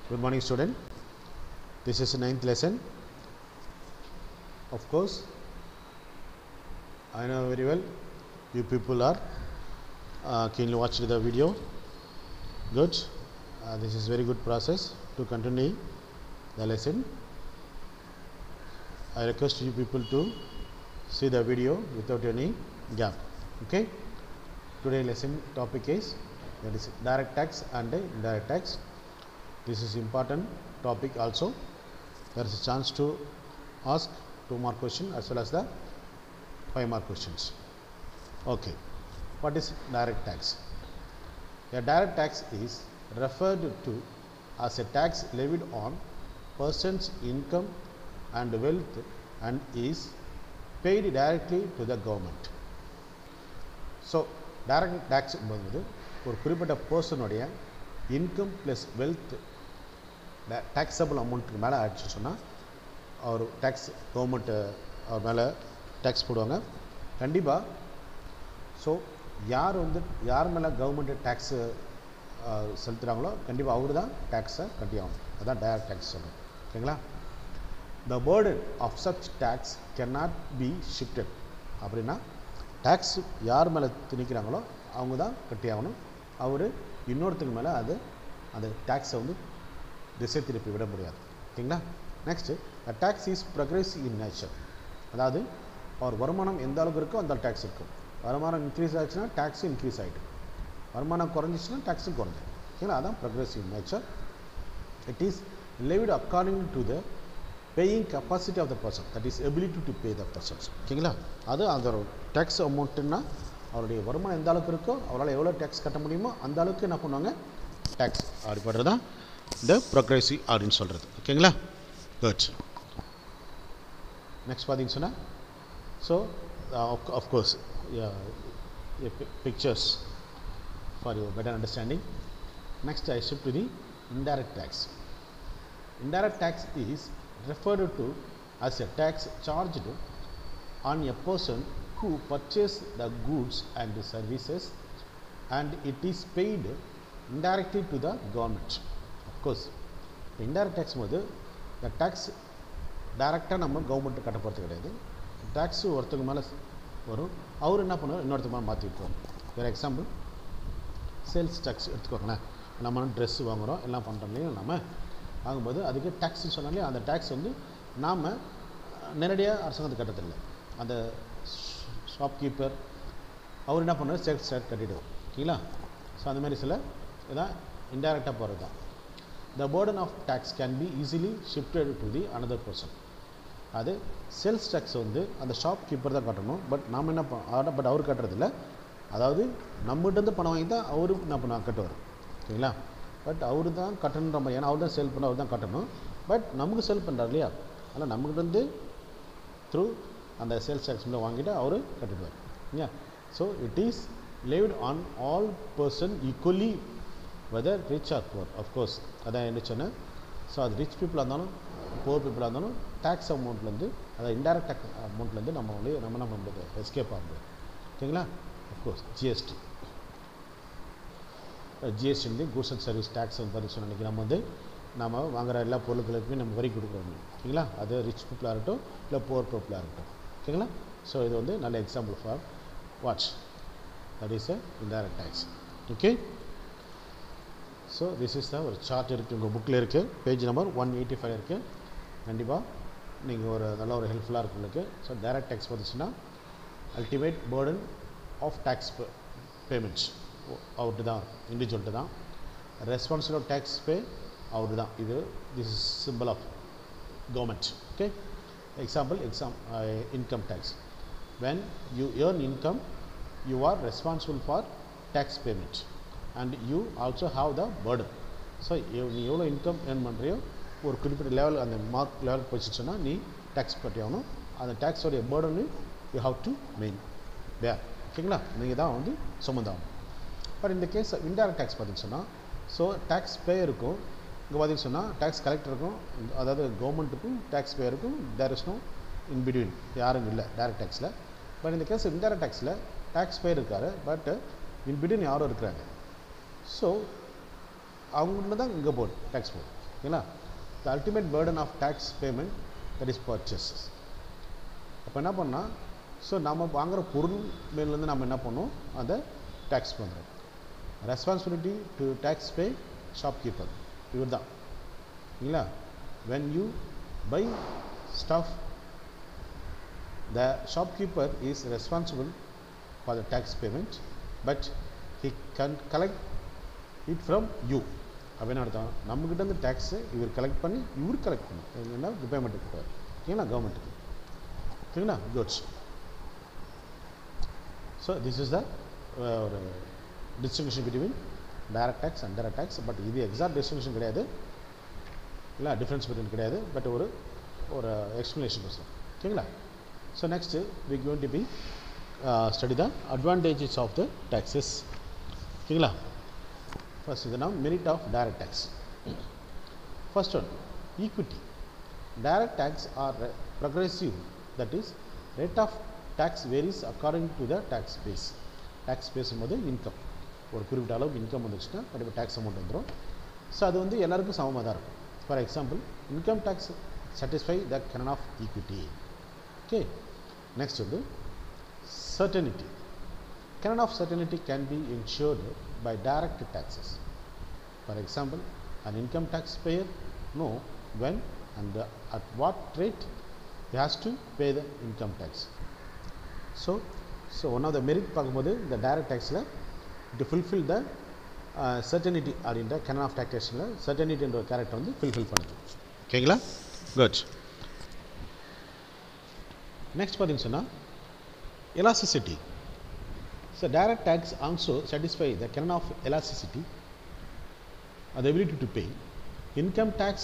Good morning, student. This is the 9th lesson. Of course, I know very well you people are keenly watching the video. Good. This is very good process to continue the lesson. I request you people to see the video without any gap. Okay. Today's lesson topic is that is direct tax and indirect tax. This is important topic also. There is a chance to ask 2 more questions as well as the 5 more questions. Okay. What is direct tax? A direct tax is referred to as a tax levied on person's income and wealth and is paid directly to the government. So, direct tax என்பது ஒரு குறிப்பிட்ட பர்சனுடைய income plus wealth taxable அமௌண்ட்டுக்கு மேலே ஆயிடுச்சு சொன்னால் அவர் tax government அவர் மேலே tax போடுவாங்க கண்டிப்பாக. ஸோ யார் மேலே கவர்மெண்ட்டு டேக்ஸு செலுத்துகிறாங்களோ கண்டிப்பாக அவர் தான் டேக்ஸை கட்டி ஆகணும். அதுதான் டைரக்ட் டேக்ஸ் சொல்கிறோம். ஓகேங்களா? The burden of such tax cannot be shifted. அப்படின்னா டேக்ஸ் யார் மேலே திணிக்கிறாங்களோ அவங்க தான் கட்டி ஆகணும். அவர் இன்னொருத்தருக்கு மேலே அந்த டேக்ஸை திசை திருப்பி விட முடியாது. ஓகேங்களா? Next tax is progressive in nature. அதாவது அவர் வருமானம் எந்த அளவுக்கு இருக்கோ அந்த டேக்ஸ் இருக்கும். வருமானம் இன்க்ரீஸ் ஆச்சுன்னா டேக்ஸும் இன்க்ரீஸ் ஆகிட்டு, வருமானம் குறைஞ்சிச்சுன்னா டேக்ஸும் குறைஞ்சிடும். ஓகேங்களா? அதான் progressive in nature. It is levied according to the paying capacity of the person, that is ability to pay the persons. ஓகேங்களா? அது அந்த டேக்ஸ் அமௌண்ட்டுன்னா அவருடைய வருமானம் எந்த அளவுக்கு இருக்கோ அவரால் எவ்வளோ டேக்ஸ் கட்ட முடியுமோ அந்த அளவுக்கு என்ன பண்ணுவாங்க டேக்ஸ் அப்படிப்படுறது தான் இந்த ப்ரொக்ரெசிவ் அப்படின்னு சொல்கிறது. ஓகேங்களா? குட். நெக்ஸ்ட் பார்த்தீங்கன்னு சொன்னால் so of course pictures for your better understanding. Next I shift to the indirect tax. Indirect tax is referred to as a tax charged on a person who purchases the goods and services and it is paid indirectly to the government. Of course, indirect tax போது the tax டைரெக்டாக நம்ம government கட்ட போகிறது கிடையாது. Tax ஒருத்தருக்கு மேலே வரும், அவர் என்ன பண்ணுவார் இன்னொருத்தருக்கு மேலே மாற்றி விட்டுருவோம். ஃபார் எக்ஸாம்பிள் சேல்ஸ் டேக்ஸ் எடுத்துக்கோங்களேன். நம்ம ட்ரெஸ்ஸு வாங்குகிறோம் எல்லாம் பண்ணுறோம் இல்லையா, நம்ம வாங்கும்போது அதுக்கு டேக்ஸ்ன்னு சொன்னாலே அந்த டேக்ஸ் நாம் நேரடியாக அரசாங்கத்துக்கு கட்டத்தில்லை. அந்த ஷாப்கீப்பர் அவர் என்ன பண்ணுவார் சேல்ஸ் டேக்ஸ் கட்டிடுவோம். ஓகேங்களா? ஸோ அந்த மாதிரி சில இதான் இன்டைரக்டாக போகிறது தான். The burden of tax can be easily shifted to the another person. அது சேல்ஸ் டேக்ஸ் அந்த ஷாப்கீப்பர் தான் கட்டணும். பட் நாம் என்ன பட் அவர் கட்டுறதில்ல. அதாவது நம்மகிட்டேருந்து பணம் வாங்கி தான் அவரு என்ன பண்ணுவாங்க கட்டுவார். ஓகேங்களா? பட் அவர் தான் கட்டணுன்ற மாதிரி, ஏன்னா அவர் தான் சேல் பண்ண அவர் தான் கட்டணும். பட் நமக்கு சேல் பண்ணுறாரு இல்லையா, அதனால் நம்மகிட்டேருந்து த்ரூ அந்த சேல்ஸ் டேக்ஸ் வாங்கிட்டு அவர் கட்டிடுவார். இல்லையா? So it is levied on all person equally whether rich or poor. Of course அதான் என்ன சொன்னேன். ஸோ அது ரிச் பீப்புளாக இருந்தாலும் புவர் பீப்புளாக இருந்தாலும் டேக்ஸ் அமௌண்ட்லேருந்து அதாவது இன்டைரக்ட் டேக்ஸ் அமௌண்ட்லேருந்து நம்ம என்ன பண்ண முடியாது, எஸ்கேப் ஆக முடியாது. ஓகேங்களா? Of course GST goods and service tax பார்த்தீங்கன்னா இன்றைக்கி நம்ம வாங்குகிற எல்லா பொருட்களுக்குமே நம்ம வரி கொடுக்குறோம். ஓகேங்களா? அது ரிச் பீப்புளாக இருக்கட்டும் இல்லை புவர் பீப்புளாக இருக்கட்டும். ஓகேங்களா? ஸோ இது நல்ல example for watch that is a indirect tax. Okay. So this is ஒரு சார்ட் இருக்குது உங்கள் புக்கில் இருக்குது, பேஜ் நம்பர் 185 இருக்குது. கண்டிப்பாக நீங்கள் நல்ல ஒரு ஹெல்ப்ஃபுல்லாக இருக்கும் உங்களுக்கு. ஸோ டைரக்ட் டேக்ஸ் பார்த்துச்சுன்னா ultimate burden of tax payments அவர்கிட்ட தான், இண்டிவிஜுவல்கிட்ட தான். ரெஸ்பான்சிபிள் ஆஃப் டேக்ஸ் பே அவர்கிட்ட தான். This is simple of government. Okay. Example income tax. when you earn income you are responsible for tax payment and you also have the burden. So நீ எவ்வளோ income earn பண்ணுறியோ ஒரு குறிப்பிட்ட level அந்த mark level போச்சுன்னா நீ tax கட்டி ஆகணும். அந்த டேக்ஸோடைய பேர்டனு யூ ஹாவ் டு மெயின் பேர். ஓகேங்களா? நீங்கள் தான் சுமந்தாகணும். பட் இந்த கேஸ் இன்டைரக்ட் டேக்ஸ் பார்த்திங்கன்னு சொன்னால் ஸோ டேக்ஸ் பேயருக்கும் இங்கே பார்த்திங்கன்னு சொன்னால் டேக்ஸ் கலெக்டருக்கும் அதாவது கவர்மெண்ட்டுக்கும் டேக்ஸ் பேயருக்கும் there is no in between, யாரும் இல்லை டைரக்ட் டேக்ஸில். பட் இந்த கேஸ் இன்டைரக்ட் டேக்ஸில் டேக்ஸ் பேயர் இருக்கார், பட் இன் பிட்வீன் யாரும் இருக்கிறாங்க. ஸோ அவங்கள்ட்ட தான் இங்கே போர்டு டேக்ஸ் போர்டு. ஓகேங்களா. the ultimate burden of tax payment, that is purchases. அப்போ என்ன பண்ணால், ஸோ நம்ம வாங்குகிற பொருள் மேலேருந்து நம்ம என்ன பண்ணோம், அதை டேக்ஸ் பண்ணுறோம். Responsibility to tax pay shopkeeper, இவர் தான் இல்லைங்களா. when you buy stuff, the shopkeeper is responsible for the tax payment, but he can collect it from you. அப்படின்னு அர்த்தம், நம்மக்கிட்ட இருந்து டேக்ஸை இவர் கலெக்ட் பண்ணி இவர் கலெக்ட் பண்ணும். என்னென்னா பேமெண்ட்டுக்கு போவார், ஓகேங்களா, கவர்மெண்ட்டுக்கு. ஓகேங்களா, goods. So this is the ஒரு distinction between direct tax and indirect tax. But இது எக்ஸாக்ட் டிஸ்டிங்ஷன் கிடையாது, இல்லை டிஃப்ரென்ஸ் பிட்வீன் கிடையாது, பட் ஒரு ஒரு எக்ஸ்ப்ளனேஷன் பேசுகிறோம். ஓகேங்களா. So next we going to be study the advantages of the taxes. ஓகேங்களா. ஃபர்ஸ்ட் இது நாம் merit of direct tax. First one, equity. Direct tax are progressive, that is rate of tax varies according to the tax base. Tax பேசும்போது income, ஒரு குறிப்பிட்ட அளவுக்கு income வந்துச்சுன்னா கண்டிப்பாக tax amount வந்துடும். ஸோ அது வந்து எல்லாருக்கும் சமமாக தான் இருக்கும். For example, income tax satisfy the canon of equity. Okay. Next வந்து certainty. Canon of certainty can be ensured by direct taxes. For example, an income taxpayer know when and at what rate he has to pay the income tax. So one of the merit பார்க்கும்போது the direct taxல to fulfill the certainty அப்படின்ற canon of taxationல certainty என்ற ஒரு character வந்து fulfill பண்ணுது. ஓகேங்களா, good. Next பார்த்தீங்கன்னு சொன்னால் elasticity. So direct tax also satisfy the canon of elasticity, the ability to pay. Income tax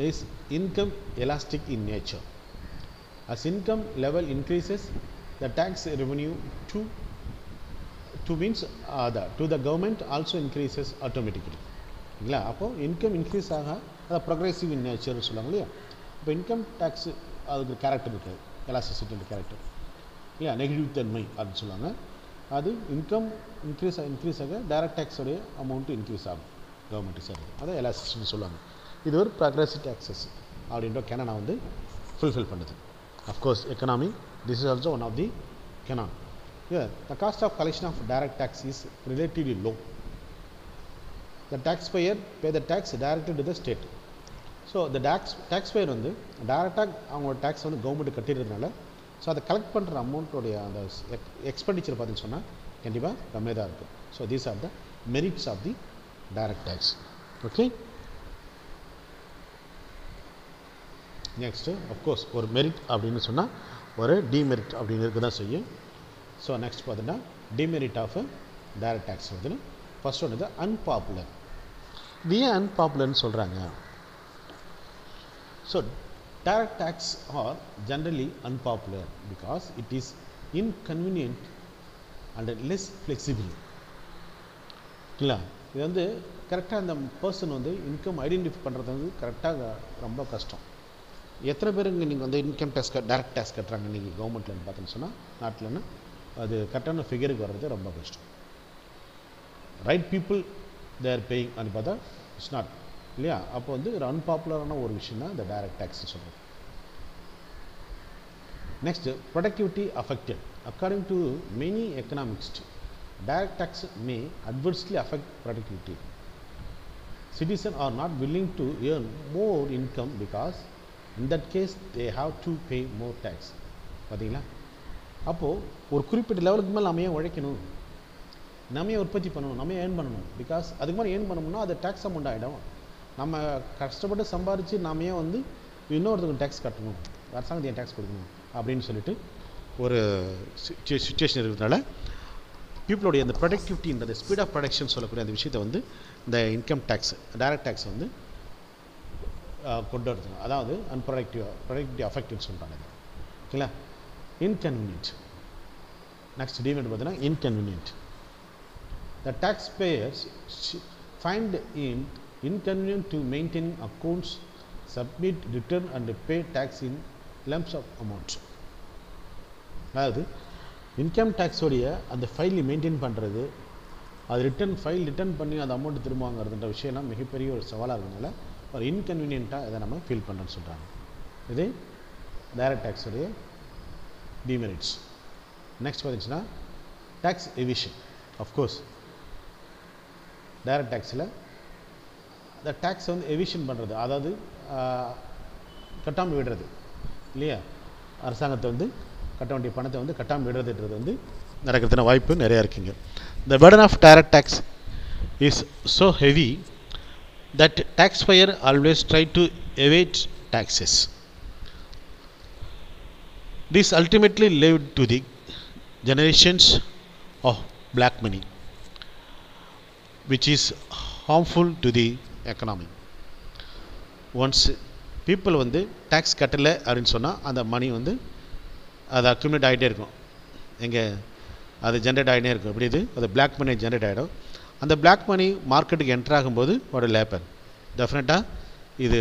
is income elastic in nature. As income level increases, the tax revenue to means to the government also increases automatically. இல்லைங்களா. அப்போது income increase ஆக அதை progressive இன் நேச்சர்னு சொல்லுவாங்க இல்லையா. இப்போ income tax அதுக்கு character இருக்குது, எலாஸ்டிசிட்டின்ற character இல்லையா, நெகட்டிவ் தன்மை அப்படின்னு சொல்லுவாங்க. அது இன்கம் இன்க்ரீஸ் ஆக டைரக்ட் டேக்ஸோடைய அமௌண்ட்டு இன்க்ரீஸ் ஆகும் கவர்மெண்ட்டு சார், அதை எலாஸ்டிசிட்டின்னு சொல்லுவாங்க. இது ஒரு ப்ரொக்ரெசிவ் டேக்ஸஸ் அப்படின்ற கேனனை வந்து ஃபுல்ஃபில் பண்ணுது. Of course economy, this is also one of the canon. The cost of collection of direct tax is relatively low. The taxpayer pay the tax directly to the state. So the taxpayer வந்து டைரெக்டாக அவங்களோட tax வந்து government கட்டிடுறதுனால, so அதை collect பண்ணுற அமௌண்ட்டோடைய அந்த expenditure பார்த்தீங்கன்னு சொன்னால் கண்டிப்பாக கம்மியாக தான் இருக்கும். So these are the merits of the direct tax. Okay. Next of course ஒரு மெரிட் அப்படின்னு சொன்னால் ஒரு டிமெரிட் அப்படின்னு இருக்க தான் செய்யும். ஸோ நெக்ஸ்ட் பார்த்தீங்கன்னா டிமெரிட் ஆஃப் டைரக்ட் டேக்ஸ் வந்து ஃபர்ஸ்ட் ஒன்று இது அன்பாப்புலர். இது ஏன் அன்பாப்புலர்னு சொல்கிறாங்க? So direct tax are generally unpopular because it is inconvenient and less flexible. இல்லை, இது வந்து கரெக்டாக அந்த பர்சன் வந்து இன்கம் ஐடென்டிஃபை பண்ணுறது வந்து கரெக்டாக ரொம்ப கஷ்டம். எத்தனை பேருங்க நீங்கள் வந்து இன்கம் டேக்ஸ் டைரக்ட் டேக்ஸ் கட்டுறாங்க இன்றைக்கி கவர்மெண்ட்லன்னு பார்த்தோன்னு சொன்னால் நாட்டில்னு அது கரெக்டான ஃபிகருக்கு வர்றது ரொம்ப கஷ்டம். Right people they are paying அப்படின்னு பார்த்தா இட்ஸ் நாட் இல்லையா. அப்போ வந்து ஒரு அன்பாப்புலரான ஒரு விஷயம் தான் இந்த டைரக்ட் டேக்ஸ்னு சொல்கிறது. Next, productivity affected. According to many economist, direct tax may adversely affect productivity. Citizens are not willing to earn more income because in that case they have to pay more tax. பார்த்தீங்களா. அப்போது ஒரு குறிப்பிட்ட லெவலுக்கு மேலே நம்ம ஏன் உழைக்கணும், நம்ம உற்பத்தி பண்ணணும், நம்ம ஏர்ன் பண்ணணும். பிகாஸ் அதுக்கு மாதிரி ஏர்ன் பண்ணணும்னா அது டேக்ஸ் அமௌண்ட் ஆகிடும். நம்ம கஷ்டப்பட்டு சம்பாரித்து நாம ஏன் வந்து இன்னொருத்தருக்கு டேக்ஸ் கட்டணும், அரசாங்கத்துக்கு ஏன் டேக்ஸ் கொடுக்கணும் அப்படின்னு சொல்லிட்டு ஒரு சுச்சுவேஷன் இருக்கிறதுனால பீப்புளுடைய அந்த ப்ரொடக்டிவிட்டின்ற ஸ்பீட் ஆஃப் ப்ரொடக்ஷன் சொல்லக்கூடிய அந்த விஷயத்தை வந்து இந்த இன்கம் டேக்ஸ் டைரக்ட் டேக்ஸ் வந்து கொண்டு வருதுங்க. அதாவது ப்ரொடக்டிவிட்டி அஃபெக்ட்னு சொல்கிறாங்க. ஓகேங்களா. இன்கன்வீனியன்ட். நெக்ஸ்ட் டிமெரிட் பார்த்தீங்கன்னா inconvenient. The taxpayers find it inconvenient to maintain accounts, submit return and pay tax in lump sum amount. அதாவது இன்கம் டேக்ஸோடைய அந்த ஃபைலை மெயின்டைன் பண்ணுறது அது ரிட்டர்ன் பண்ணி அந்த அமௌண்ட் திரும்ப வாங்குறதுன்ற விஷயம்லாம் மிகப்பெரிய ஒரு சவாலாக இருக்கிறதுனால ஒரு இன்கன்வீனியண்ட்டாக இதை நம்ம ஃபீல் பண்ணுறோன்னு சொல்கிறாங்க. இது டைரக்ட் டேக்ஸுடைய டிமெரிட்ஸ். நெக்ஸ்ட் பார்த்திங்கன்னா டேக்ஸ் எவிஷன். அஃப்கோர்ஸ் டைரக்ட் டேக்ஸில் அந்த டேக்ஸை வந்து எவிஷன் பண்ணுறது, அதாவது கட்டாமல் விடுறது இல்லையா, அரசாங்கத்தை வந்து கட்ட வேண்டிய பணத்தை வந்து கட்டாமல் விடுறதுன்றது வந்து நடக்கிறதுன வாய்ப்பு நிறையா இருக்குங்க. The burden of direct tax is so heavy that taxpayer always try to evade taxes. This ultimately led to the generations of black money, which is harmful to the economy. Once people வந்து tax கட்டலை அப்படின்னு சொன்னால் அந்த மணி வந்து அது accumulate ஆகிட்டே இருக்கும், எங்கே அது ஜென்ரேட் ஆகிட்டே இருக்கும். எப்படி இது அது பிளாக் மணி ஜென்ரேட் ஆகிடும். அந்த பிளாக் மணி மார்க்கெட்டுக்கு என்டர் ஆகும்போது ஒரு லேப்பர் டெஃபினட்டாக இது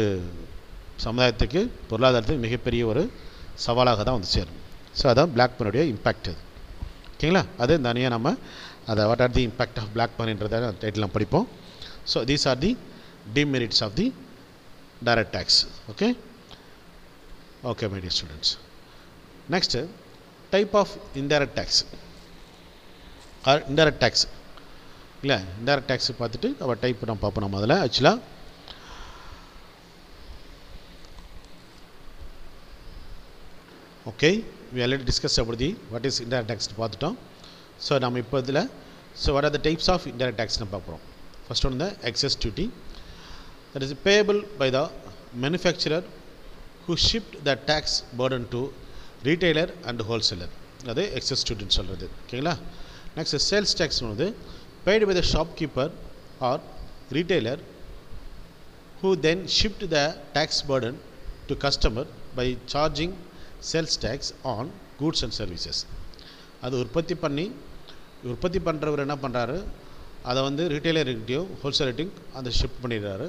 சமுதாயத்துக்கு பொருளாதாரத்துக்கு மிகப்பெரிய ஒரு சவாலாக தான் வந்து சேரும். ஸோ அதான் பிளாக் மணியுடைய இம்பேக்ட் அது. ஓகேங்களா, அது தனியாக நம்ம அதை what are the impact of black மணின்றதை டைட்டில் படிப்போம். So these are the demerits of the direct tax. Okay, my dear students. Next, type of indirect tax or indirect tax. இல்லை indirect tax பார்த்துட்டு அவள் டைப் நம்ம பார்ப்போம். நம்ம அதில் ஆக்சுவலாக okay we already discussed about the what is indirect tax பார்த்துட்டோம். So நம்ம இப்போ இதில் what are the types of indirect tax நம்ம பார்க்குறோம். First one, the excess duty, that is payable by the manufacturer who shipped the tax burden to retailer and wholesaler. That is excess duty சொல்கிறது. ஓகேங்களா. Next, sales tax வந்து paid by the shopkeeper or retailer who then shipped the tax burden to customer by charging sales tax on goods and services. அது உற்பத்தி பண்ணுறவர் என்ன பண்ணுறாரு, அதை வந்து ரீட்டைலர்கிட்டையும் ஹோல்சேல்கிட்டையும் அந்த ஷிஃப்ட் பண்ணிடுறாரு.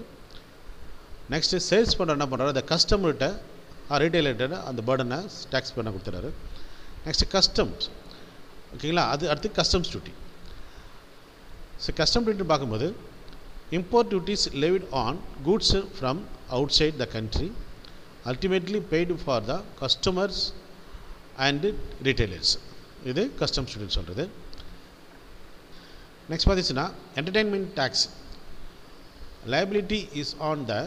நெக்ஸ்ட்டு சேல்ஸ் பண்ணுற என்ன பண்ணுறாரு, அந்த கஸ்டமர்கிட்ட ரீட்டைலர்கிட்ட அந்த பேர்டனை டேக்ஸ் பண்ண கொடுத்துறாரு. Next customs. ஓகேங்களா, அது அடுத்து customs duty. So custom duty பார்க்கும்போது import duties levied on goods from outside the country ultimately paid for the customers and retailers. இது கஸ்டம்ஸ் டியூட்டி சொல்கிறது. நெக்ஸ்ட் பார்த்திங்கன்னா entertainment tax. Liability is on the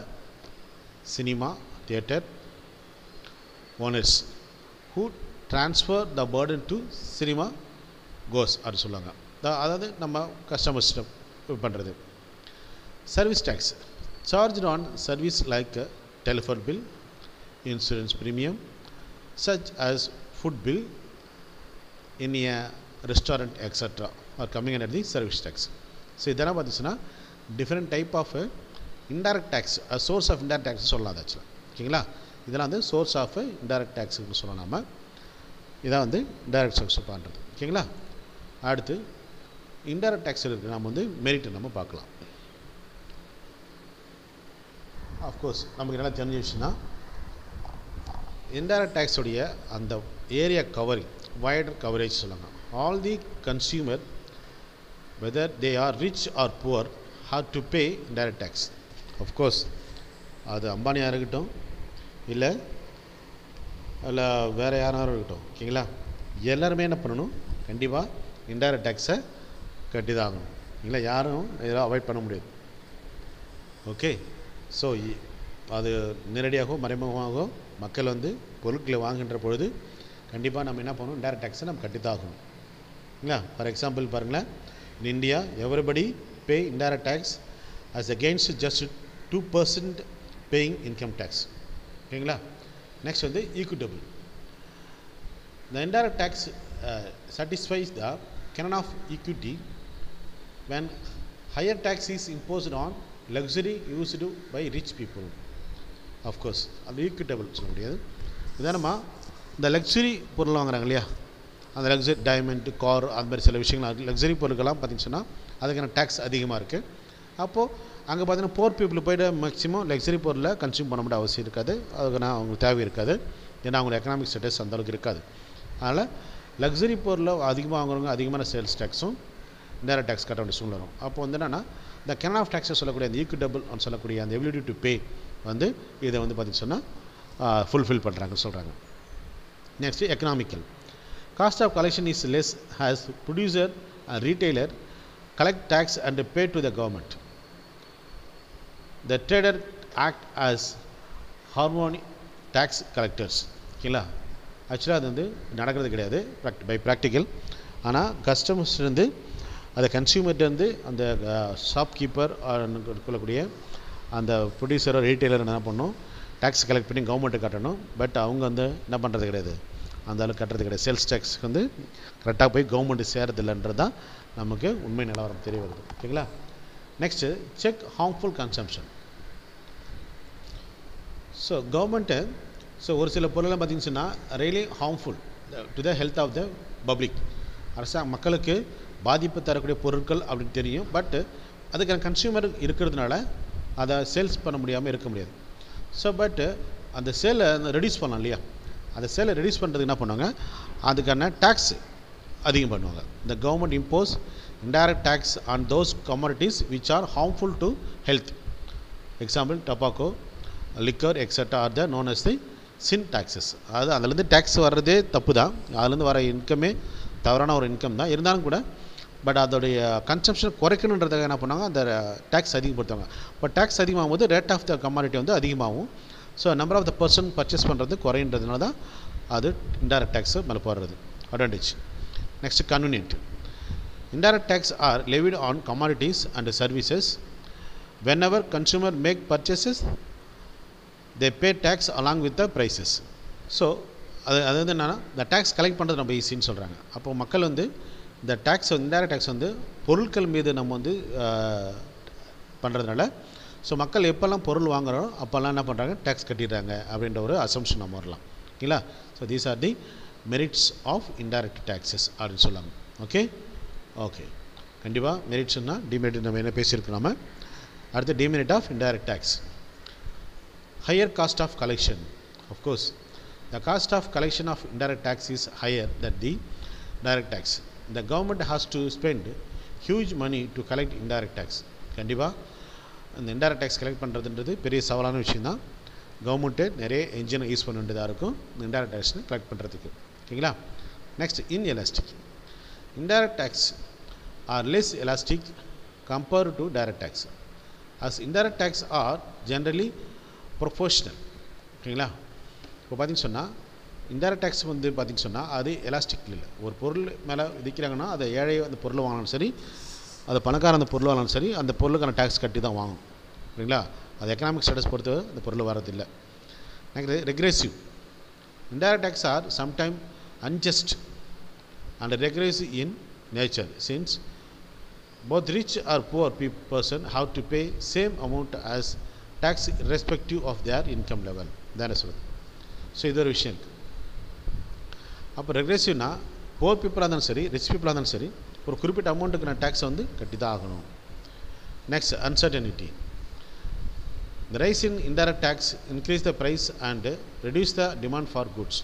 cinema theatre owners who transfer the burden to cinema goes அப்படி சொல்லுவாங்க. அதாவது நம்ம கஸ்டமர்ஸ்டம் பண்ணுறது. Service tax charged on service like telephone bill, insurance premium, such as food bill in a restaurant etc. are coming under the service tax. So இதெல்லாம் பார்த்திங்கன்னா different type of indirect tax, source of indirect tax சொல்லலாம். அது ஆக்சுவலாக ஓகேங்களா, இதெல்லாம் வந்து source of indirect டேக்ஸ்னு சொல்லலாம். நம்ம இதான் வந்து இன்டைரக்ட் டேக்ஸ் பண்ணுறது. ஓகேங்களா. அடுத்து இன்டைரக்ட் டேக்ஸ் இருக்குது, நம்ம வந்து மெரிட்டை நம்ம பார்க்கலாம். அஃப்கோர்ஸ் நமக்கு நல்லா தெரிஞ்ச விஷயம்னா இன்டைரக்ட் டேக்ஸுடைய அந்த ஏரியா கவரிங், வைடர் கவரேஜ் சொல்லுவாங்க. All the consumer whether they are rich or poor have to pay indirect tax. Of course, அது அம்பானியாக இருக்கட்டும் இல்லை வேறு யாராரும் இருக்கட்டும், ஓகேங்களா, எல்லாருமே என்ன பண்ணணும், கண்டிப்பாக இன்டைரக்ட் டேக்ஸை கட்டி தான் ஆகணும். இல்லை யாரும் இதெல்லாம் அவாய்ட் பண்ண முடியாது. ஓகே, ஸோ அது நேரடியாகவும் மறைமுகமாகவும் மக்கள் வந்து பொருட்களை வாங்குகின்ற பொழுது கண்டிப்பாக நம்ம என்ன பண்ணணும், இன்டைரக்ட் டேக்ஸை நம்ம கட்டி தான் ஆகணும். இல்லைங்களா. ஃபார் எக்ஸாம்பிள் பாருங்களேன், in India everybody pay indirect tax as against just 2% paying income tax. ஓகேங்களா. நெக்ஸ்ட் வந்து equitable. The indirect tax satisfies the canon of equity when higher tax is imposed on luxury used by rich people. Of course, அது equitable சொல்ல முடியாது. உதாரணமா இந்த luxury பொருள் வாங்குறாங்க இல்லையா, அந்த லக்ஸரி டைமண்ட், கார், அந்த மாதிரி சில விஷயங்கள் லக்ஸரி பொருட்கள்லாம் பார்த்திங்கன்னா அதுக்கான டேக்ஸ் அதிகமாக இருக்குது. அப்போது அங்கே பார்த்தீங்கன்னா போர் பீப்புள் போய்ட்டு மேக்ஸிமம் லக்ஸரி பொருளை கன்சியூம் பண்ண முடிய அவசியம் இருக்காது, அதுக்கான அவங்களுக்கு தேவை இருக்காது, ஏன்னா அவங்களுக்கு எக்கனாமிக் ஸ்டேட்டஸ் அந்தளவுக்கு இருக்காது. அதனால் லக்ஸரி பொருளை அதிகமாக வாங்குறவங்க அதிகமான சேல்ஸ் டேக்ஸும், இன்டைரக்ட் டேக்ஸ் கட்ட வேண்டிய சூழ்நிலை வரும். அப்போ வந்து என்னென்னா இந்த கேன் ஆஃப் டேக்ஸை சொல்லக்கூடிய அந்த ஈக்குடபிள் சொல்லக்கூடிய அந்த எபிலிட்டி டு பே வந்து இதை வந்து பார்த்திங்க சொன்னால் ஃபுல்ஃபில் பண்ணுறாங்கன்னு சொல்கிறாங்க. Next economical. Cost of collection is less has producer and retailer collect tax and pay to the government. The trader act as harmony tax collectors. ஓகேங்களா, ஆக்சுவலாக அது வந்து நடக்கிறது கிடையாது பை ப்ராக்டிக்கல். ஆனால் கஸ்டமர்ஸ் இருந்து அதை கன்சியூமர்கிட்டருந்து அந்த ஷாப்கீப்பர் சொல்லக்கூடிய அந்த ப்ரொடியூசரோ ரீட்டைலர் என்ன பண்ணணும், டேக்ஸ் கலெக்ட் பண்ணி கவர்மெண்ட்டு கட்டணும். பட் அவங்க வந்து என்ன பண்ணுறது கிடையாது, அந்த அளவுக்கு கட்டுறது கிடையாது. சேல்ஸ் டேக்ஸ் வந்து கரெக்டாக போய் கவர்மெண்ட்டு சேரதில்லைன்றது தான் நமக்கு உண்மை நிலவரம் தெரிய வருது. ஓகேங்களா. Next check harmful consumption. So government ஒரு சில பொருளெல்லாம் பார்த்திங்கன்னு சொன்னால் really harmful to the health of the public. மக்களுக்கு பாதிப்பு தரக்கூடிய பொருட்கள் அப்படின்னு தெரியும். பட் அதுக்கான கன்சியூமர் இருக்கிறதுனால அதை சேல்ஸ் பண்ண முடியாமல் இருக்க முடியாது. ஸோ பட் அந்த சேலை ரெடியூஸ் பண்ணலாம் இல்லையா, அந்த சேலை ரெடியூஸ் பண்ணுறதுக்கு என்ன பண்ணுவாங்க, அதுக்கான டேக்ஸ் அதிகம் பண்ணுவாங்க. The government impose indirect tax on those commodities which are harmful to health. Example, tobacco, liquor, etc. are the known as the sin taxes. அது அதுலேருந்து டேக்ஸ் வர்றதே தப்பு தான், அதுலேருந்து வர இன்கமே தவறான ஒரு இன்கம் தான் இருந்தாலும் கூட. பட் அதோடைய கன்சம்ஷன் குறைக்கணுன்றதுக்காக என்ன பண்ணாங்க, அந்த டேக்ஸ் அதிகப்படுத்துவாங்க. பட் டேக்ஸ் அதிகமாகும் போது ரேட் ஆஃப் த கமாடிட்டி வந்து அதிகமாகும். So number of the person purchase பண்ணுறது குறைன்றதுனால தான் அது இன்டைரக்ட் டேக்ஸு மேலே போடுறது advantage. Next, convenient. Indirect tax are levied on commodities and services. Whenever consumer make purchases, they pay tax along with the prices. So அது வந்து என்னென்னா இந்த டேக்ஸ் கலெக்ட் பண்ணுறது நம்ம ஈஸின்னு சொல்கிறாங்க. அப்போ மக்கள் வந்து இந்த டேக்ஸ் இன்டைரக்ட் டேக்ஸ் வந்து பொருட்கள் மீது நம்ம வந்து பண்ணுறதுனால ஸோ மக்கள் எப்போல்லாம் பொருள் வாங்குகிறோம் அப்போல்லாம் என்ன பண்ணுறாங்க, டேக்ஸ் கட்டிடுறாங்க அப்படின்ற ஒரு அசம்ஷன் நம்ம வரலாம். ஓகேங்களா. So these are the merits of indirect taxes அப்படின்னு சொல்லாங்க. ஓகே ஓகே கண்டிப்பாக மெரிட்ஸ்னா டிமெரிட் நம்ம என்ன பேசியிருக்கோம். நம்ம அடுத்த demerit of indirect tax. Higher cost of collection. Of course the cost of collection of indirect tax is higher that the direct tax. The government has to spend huge money to collect indirect tax. கண்டிப்பாக அந்த indirect tax collect பண்ணுறதுன்றது பெரிய சவாலான விஷயம் தான். Government நிறைய என்ஜினை use பண்ண வேண்டியதாக இருக்கும் இன்டைரக்ட் டேக்ஸ்னு கலெக்ட் பண்ணுறதுக்கு. ஓகேங்களா. Next inelastic. Indirect tax are less elastic compared to direct tax. As indirect tax are generally proportional. ஓகேங்களா. இப்போ பார்த்திங்க சொன்னால் இன்டைரக்ட் டேக்ஸ் வந்து பார்த்திங்க சொன்னால் அது எலாஸ்டிக் இல்லை. ஒரு பொருள் மேலே விதிக்கிறாங்கன்னா அதை ஏழை அந்த பொருளை வாங்கினாலும் சரி, அது பணக்கார அந்த பொருள் வாங்கினாலும் சரி, அந்த பொருளுக்கான டேக்ஸ் கட்டி தான் வாங்கணும். ஓகேங்களா. அது எக்கனாமிக் ஸ்டேட்டஸ் பொறுத்து அந்த பொருள் வரதில்லை. Next regressive. Indirect tax are sometime unjust and regressive in nature, since both rich or poor person have to pay same amount as tax irrespective of their income level. That is what. So இது ஒரு விஷயம் இருக்குது. அப்போ ரெக்ரெசிவ்னா poor பீப்புளாக இருந்தாலும் சரி, rich பீப்புளாக இருந்தாலும் சரி, ஒரு குறிப்பிட்ட அமௌண்ட்டுக்கு நான் டேக்ஸை வந்து கட்டி தான் ஆகணும். Next uncertainty. The rise in indirect tax increase the price and reduce the demand for goods.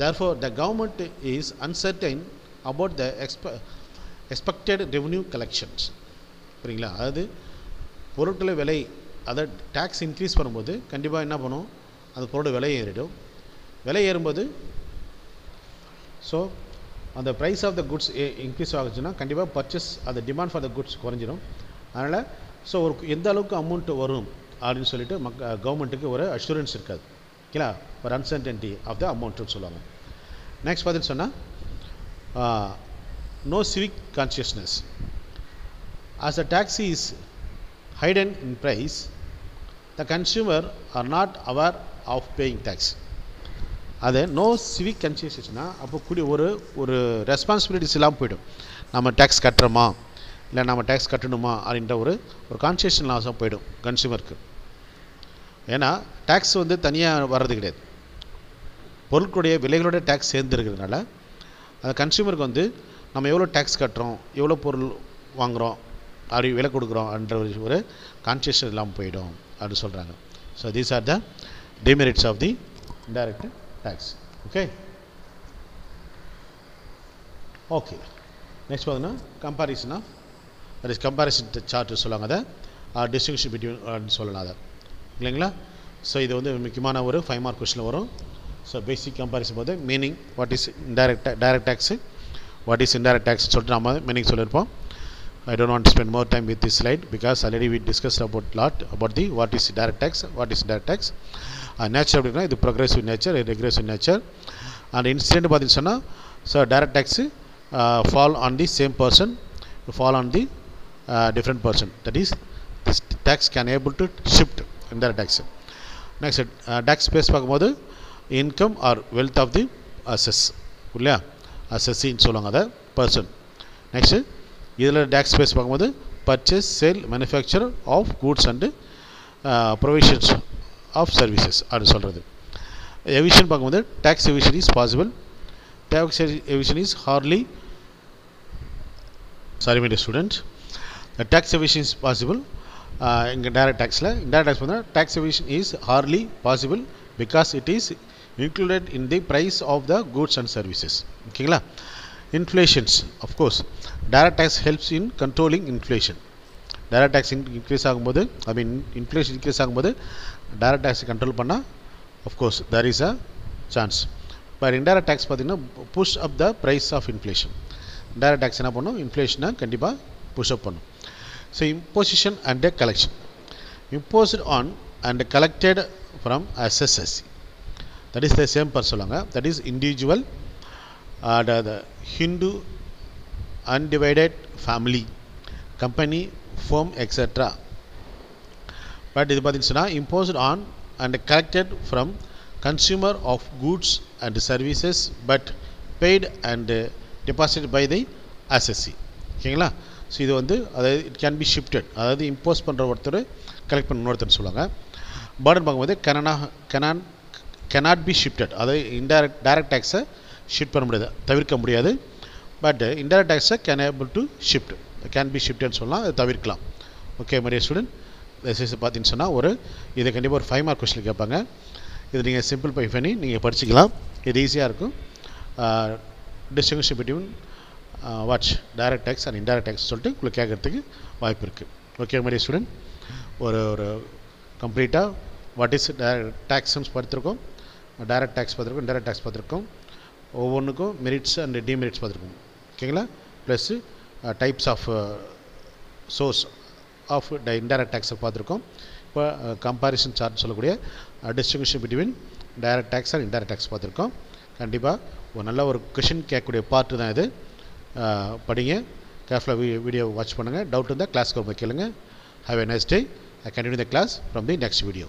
Therefore, the government is uncertain about the expected revenue collections. புரியுங்களா. அதாவது பொருட்களை விலை அதை டேக்ஸ் இன்க்ரீஸ் பண்ணும்போது கண்டிப்பாக என்ன பண்ணும், அந்த பொருளோட விலை ஏறிடும். விலை ஏறும்போது ஸோ அந்த price of the goods increase ஆகுச்சுன்னா கண்டிப்பாக பர்ச்சேஸ் அந்த டிமாண்ட் ஃபார் த குட்ஸ் குறைஞ்சிடும். அதனால் ஸோ ஒரு எந்த அளவுக்கு அமௌண்ட் வரும் அப்படின்னு சொல்லிட்டு கவர்மெண்ட்டுக்கு ஒரு அஷூரன்ஸ் இருக்காது. ஓகேங்களா. ஒரு அன்சர்டன்டி ஆஃப் த அமௌண்ட்னு சொல்லுவாங்க. நெக்ஸ்ட் பார்த்துன்னு சொன்னால் no civic consciousness. As the tax is hidden in price, the consumer are not aware of paying tax. அது நோ சிவிக் கான்ஷியஸ்னஸ்னால் அப்போ கூடிய ஒரு ரெஸ்பான்சிபிலிட்டிஸ் இல்லாமல் போய்டும். நம்ம டேக்ஸ் கட்டுறோமா இல்லை நம்ம டேக்ஸ் கட்டணுமா அப்படின்ற ஒரு கான்ஷியஸ் லாஸாக போய்டும் கன்சியூமருக்கு. ஏன்னா டேக்ஸ் வந்து தனியாக வர்றது கிடையாது, பொருட்களுடைய விலைகளோட டேக்ஸ் சேர்ந்துருக்கிறதுனால அந்த கன்சியூமருக்கு வந்து நம்ம எவ்வளோ டேக்ஸ் கட்டுறோம், எவ்வளோ பொருள் வாங்குகிறோம், அப்படி விலை கொடுக்குறோம் என்ற ஒரு கான்ஷியஸ் இல்லாமல் போயிடும் அப்படின்னு சொல்கிறாங்க. So these are the demerits of the indirect tax. Okay okay next பார்த்தீங்கன்னா comparison of that is comparison chart சொல்லுவாங்க, அதை டிஸ்டிங்ஷன் பிட்வீன் சொல்லலாம் அதை இல்லைங்களா. ஸோ இது வந்து முக்கியமான ஒரு 5 மார்க் கொஸ்டின் வரும். ஸோ பேசிக் கம்பேரிசன் போது meaning what is direct tax, what is indirect tax சொல்லிட்டு நம்ம மீனிங் சொல்லியிருப்போம். I don't want to spend more time with this slide because already we discussed about the what is direct tax, nature அப்படினா இது progressive nature, regressive nature, and incident பார்த்தீங்கன்னா சொன்னா so direct tax fall on the same person, fall on the different person, that is this tax can able to shift indirect tax. Next tax base பார்க்கும்போது income or wealth of the இல்லையா assessee சொல்லுவாங்க அத person. Next இதில் tax space பார்க்கும்போது purchase, sale, manufacture of goods and provisions of services அப்படின்னு சொல்கிறது. Evasion பார்க்கும்போது tax evasion is possible, tax evasion is hardly sorry my dear student, tax evasion is possible. இங்கே direct டேக்ஸில் indirect tax பார்த்தா tax evasion is hardly possible because it is included in the price of the goods and services. ஓகேங்களா. Inflations, of course, direct tax helps in controlling inflation. Direct tax increase ஆகும்போது inflation increase ஆகும்போது direct tax control பண்ணா of course there is a chance. But indirect tax பார்த்தீங்கன்னா push up the price of inflation. Direct tax என்ன பண்ணும், inflation கண்டிப்பாக push up பண்ணும். So imposition and collection, imposed on and collected from assessors, that is the same person சொல்லுவாங்க, that is individual the Hindu undivided family, company, firm, etc. But இது பார்த்தீங்கன்னா imposed on and collected from consumer of goods and services but paid and deposited by the assessee. ஓகேங்களா. So இது வந்து அதாவது it can be shifted, அதாவது impose பண்ணுற ஒருத்தர் collect பண்ண ஒருத்தர் சொல்லுவாங்க. பர்டன் பார்க்கும்போது cannot be shifted, அதாவது டைரக்ட் டேக்ஸை ஷிஃப்ட் பண்ண முடியாது, தவிர்க்க முடியாது. பட் இன்டைரக்ட் டேக்ஸை கேன் பி ஷிஃப்ட்னு சொல்லலாம், அதை தவிர்க்கலாம். ஓகே மை டியர் ஸ்டூடெண்ட், தயவுசெய்து பார்த்தீங்கன்னு சொன்னால் இது கண்டிப்பாக ஒரு 5 மார்க் கொஸ்டின் கேட்பாங்க. இது நீங்கள் சிம்பிளிஃபை பண்ணி நீங்கள் படிச்சிக்கலாம், இது ஈஸியாக இருக்கும். Distinction between direct tax and indirect tax சொல்லிட்டு உங்களுக்கு கேட்கறதுக்கு வாய்ப்பு இருக்குது. ஓகே மை டியர் ஸ்டூடெண்ட், ஒரு கம்ப்ளீட்டாக வாட் இஸ் டேக்ஸ்ன்னு பார்த்துருக்கோம், டைரக்ட் டேக்ஸ் பார்த்துருக்கோம், இன்டைரக்ட் டேக்ஸ் பார்த்துருக்கோம், ஒவ்வொன்றுக்கும் மெரிட்ஸ் அண்ட் டிமெரிட்ஸ் பார்த்துருக்கோம். ஓகேங்களா. Plus types of source of indirect டேக்ஸை பார்த்துருக்கோம். இப்போ கம்பேரிசன் சார்ட் சொல்லக்கூடிய distinction between direct tax and indirect tax பார்த்துருக்கோம். கண்டிப்பாக ஒரு நல்ல ஒரு கொஷின் கேட்கக்கூடிய பார்ட்டு தான் இது. படிங்க, கேர்ஃபுல்லாக வீடியோ வாட்ச் பண்ணுங்கள், டவுட் இருந்தால் கிளாஸ்க்கு கேளுங்க. Have a nice day. I continue the class from the next video.